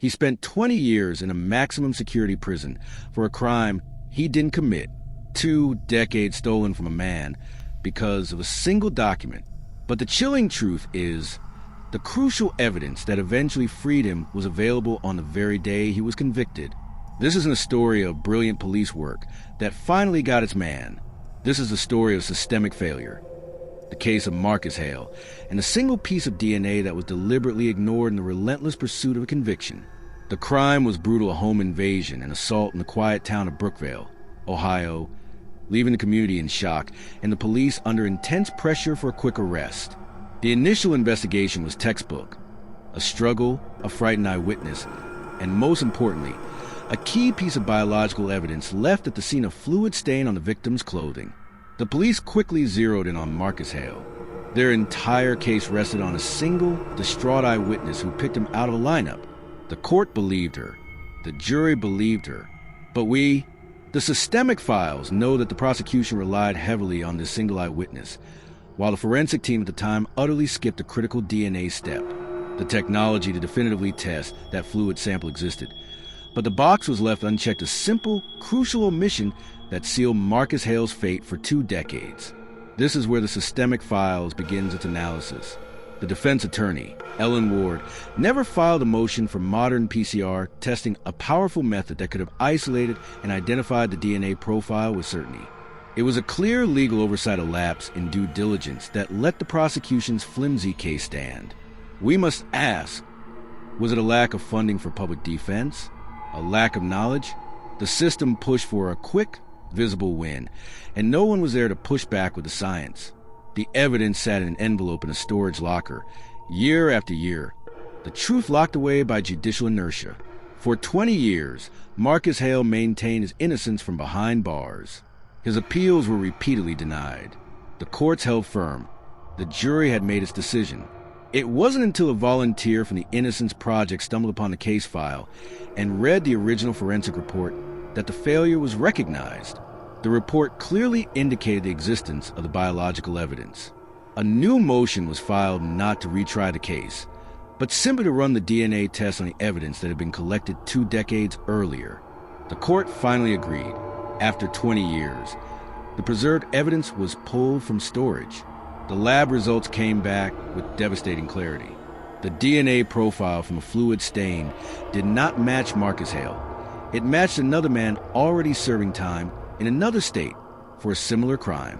He spent 20 years in a maximum security prison for a crime he didn't commit, 2 decades stolen from a man because of a single document. But the chilling truth is, the crucial evidence that eventually freed him was available on the very day he was convicted. This isn't a story of brilliant police work that finally got its man. This is a story of systemic failure. The case of Marcus Hale, and a single piece of DNA that was deliberately ignored in the relentless pursuit of a conviction. The crime was brutal home invasion and assault in the quiet town of Brookvale, Ohio, leaving the community in shock and the police under intense pressure for a quick arrest. The initial investigation was textbook: a struggle, a frightened eyewitness, and most importantly, a key piece of biological evidence left at the scene, a fluid stain on the victim's clothing. The police quickly zeroed in on Marcus Hale. Their entire case rested on a single, distraught eyewitness who picked him out of a lineup. The court believed her. The jury believed her. But we, the systemic files, know that the prosecution relied heavily on this single eyewitness, while the forensic team at the time utterly skipped a critical DNA step, the technology to definitively test that fluid sample existed. But the box was left unchecked, a simple, crucial omission that sealed Marcus Hale's fate for 2 decades. This is where the systemic files begins its analysis. The defense attorney, Ellen Ward, never filed a motion for modern PCR testing, a powerful method that could have isolated and identified the DNA profile with certainty. It was a clear legal oversight of lapse in due diligence that let the prosecution's flimsy case stand. We must ask, was it a lack of funding for public defense? A lack of knowledge? The system pushed for a quick, visible win, and no one was there to push back with the science. The evidence sat in an envelope in a storage locker, year after year, the truth locked away by judicial inertia. For 20 years, Marcus Hale maintained his innocence from behind bars. His appeals were repeatedly denied. The courts held firm. The jury had made its decision. It wasn't until a volunteer from the Innocence Project stumbled upon the case file and read the original forensic report that the failure was recognized. The report clearly indicated the existence of the biological evidence. A new motion was filed not to retry the case, but simply to run the DNA test on the evidence that had been collected 2 decades earlier. The court finally agreed. After 20 years, the preserved evidence was pulled from storage. The lab results came back with devastating clarity. The DNA profile from a fluid stain did not match Marcus Hale. It matched another man already serving time in another state for a similar crime.